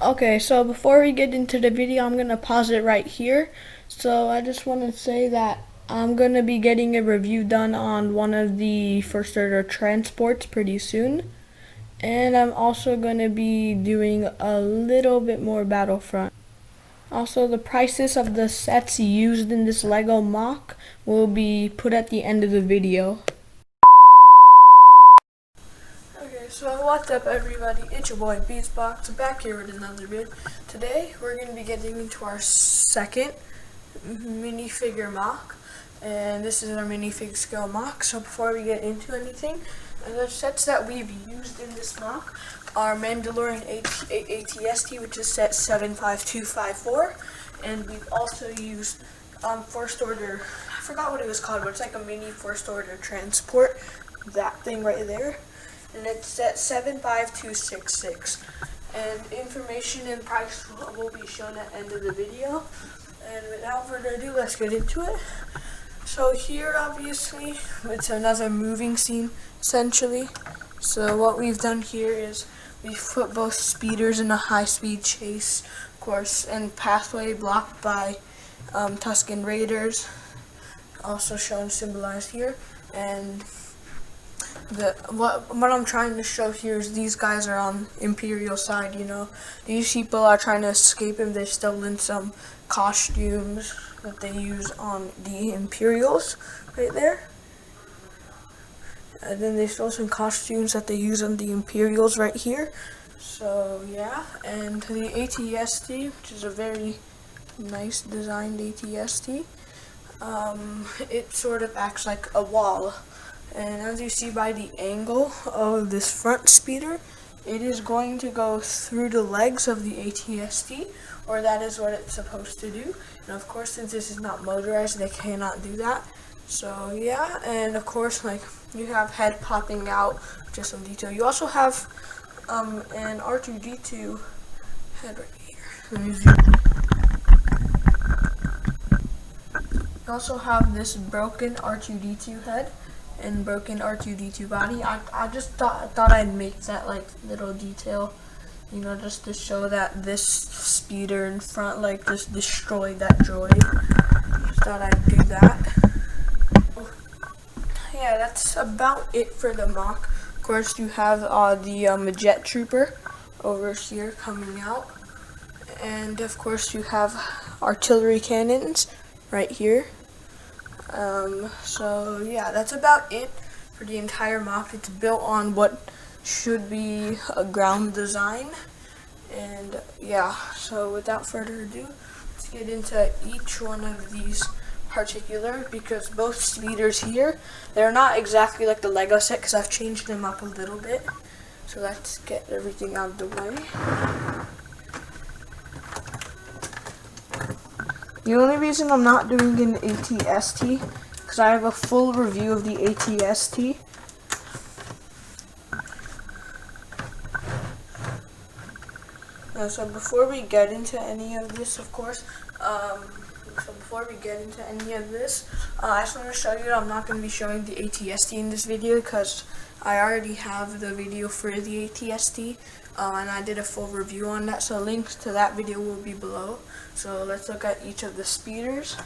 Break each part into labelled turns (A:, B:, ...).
A: Okay, so before we get into the video, I'm going to pause it right here. So I just want to say that I'm going to be getting a review done on one of the first order transports pretty soon. And I'm also going to be doing a little bit more Battlefront. Also, the prices of the sets used in this Lego mock will be put at the end of the video. Okay, so what's up everybody, it's your boy Beastbox, back here with another vid. Today we're going to be getting into our second minifigure mock, and this is our minifig scale mock. So before we get into anything, the sets that we've used in this mock are Mandalorian ATST, which is set 75254, and we've also used first order, I forgot what it was called, but it's like a mini first order transport, that thing right there. And it's set 75266, and information and price will be shown at the end of the video. And without further ado, let's get into it. So here, obviously, it's another moving scene, essentially. So what we've done here is we've put both speeders in a high-speed chase, of course, and pathway blocked by Tusken Raiders, also shown symbolized here. And what I'm trying to show here is these guys are on Imperial side, you know. These people are trying to escape and they've stolen some costumes that they use on the Imperials right there. And then they stole some costumes that they use on the Imperials right here. So yeah, and the ATST, which is a very nice designed ATST, it sort of acts like a wall. And as you see by the angle of this front speeder, it is going to go through the legs of the ATST, or that is what it's supposed to do. And of course, since this is not motorized, they cannot do that. So yeah, and of course, like, you have head popping out, just some detail. You also have an R2D2 head right here. Let me zoom. You also have this broken R2D2 head and broken R2D2 body. I just thought I'd make that like little detail, you know, just to show that this speeder in front like just destroyed that droid. Just thought I'd do that. Yeah, that's about it for the mock. Of course, you have the jet trooper over here coming out, and of course you have artillery cannons right here. So yeah, that's about it for the entire mock. It's built on what should be a ground design, and yeah, so without further ado, let's get into each one of these particular, because both speeders here, they're not exactly like the Lego set because I've changed them up a little bit. So let's get everything out of the way. The only reason I'm not doing an ATST because I have a full review of the ATST. So before we get into any of this, of course, I just want to show you that I'm not going to be showing the ATST in this video because I already have the video for the ATST, and I did a full review on that, so links to that video will be below. So let's look at each of the speeders.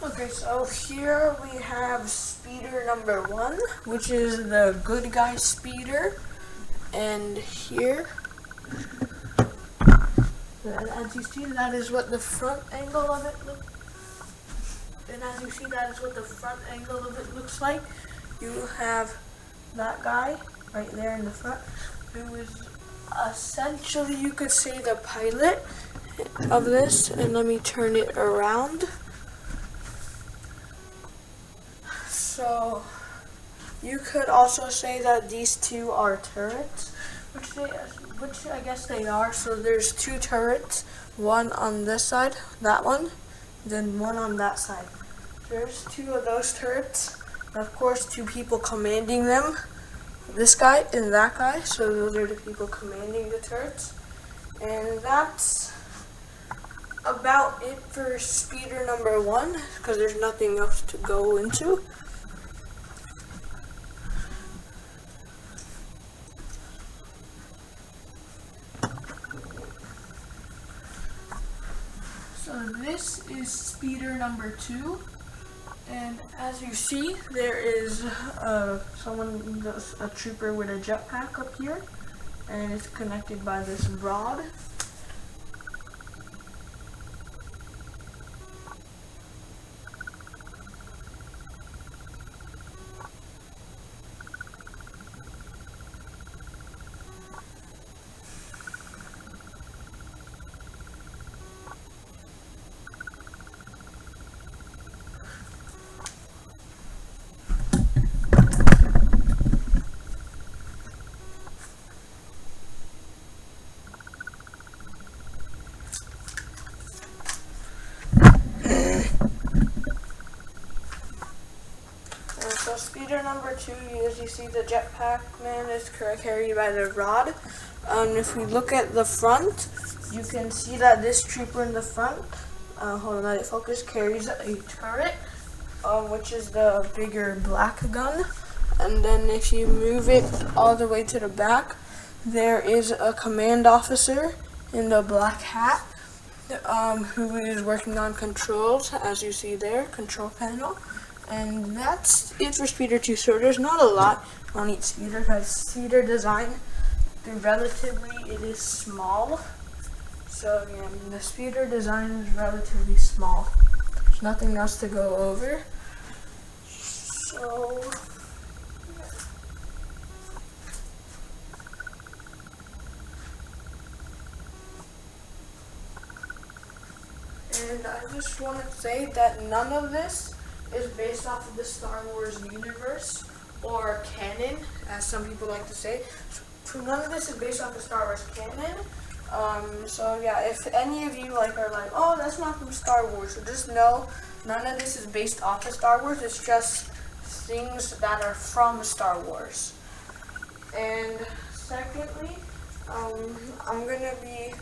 A: Okay, so here we have speeder number 1, which is the good guy speeder. and here. And as you see, that is what the front angle of it looks. And as you see, that is what the front angle of it looks like. You have that guy right there in the front, who is essentially, you could say, the pilot of this. And let me turn it around. So you could also say that these two are turrets, which I guess they are. So there's two turrets, one on this side, that one, then one on that side. There's two of those turrets, and of course 2 people commanding them, this guy and that guy. So those are the people commanding the turrets. And that's about it for speeder number 1, because there's nothing else to go into. So this is speeder number 2, and as you see, there is a trooper with a jetpack up here, and it's connected by this rod. So speeder number 2, as you see, the jetpack man is carried by the rod. If we look at the front, you can see that this trooper in the front, hold on, let it focus, carries a turret, which is the bigger black gun. And then if you move it all the way to the back, there is a command officer in the black hat, who is working on controls, as you see there, control panel. And that's it for speeder 2. So there's not a lot on each speeder, because speeder design, relatively, it is small. So yeah, the speeder design is relatively small. There's nothing else to go over. So and I just want to say that none of this is based off of the Star Wars universe, or canon, as some people like to say. So none of this is based off the Star Wars canon. So yeah, if any of you are like, oh, that's not from Star Wars, so just know none of this is based off of Star Wars. It's just things that are from Star Wars. And secondly, I'm gonna be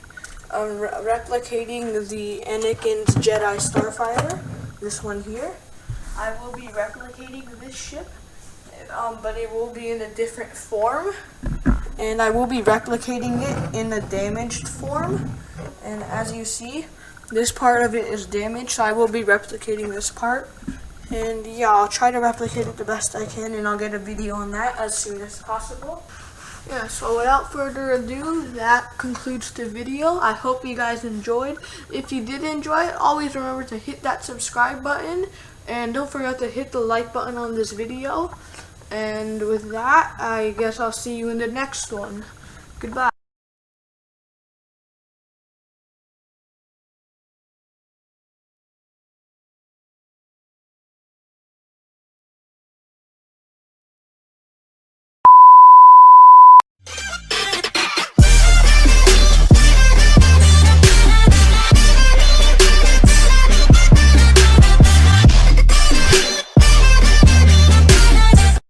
A: replicating the Anakin's Jedi Starfighter, this one here. I will be replicating this ship, but it will be in a different form, and I will be replicating it in a damaged form. And as you see, this part of it is damaged, so I will be replicating this part. And yeah, I'll try to replicate it the best I can, and I'll get a video on that as soon as possible. Yeah, so without further ado, that concludes the video. I hope you guys enjoyed. If you did enjoy it, always remember to hit that subscribe button, and don't forget to hit the like button on this video. And with that, I guess I'll see you in the next one. Goodbye.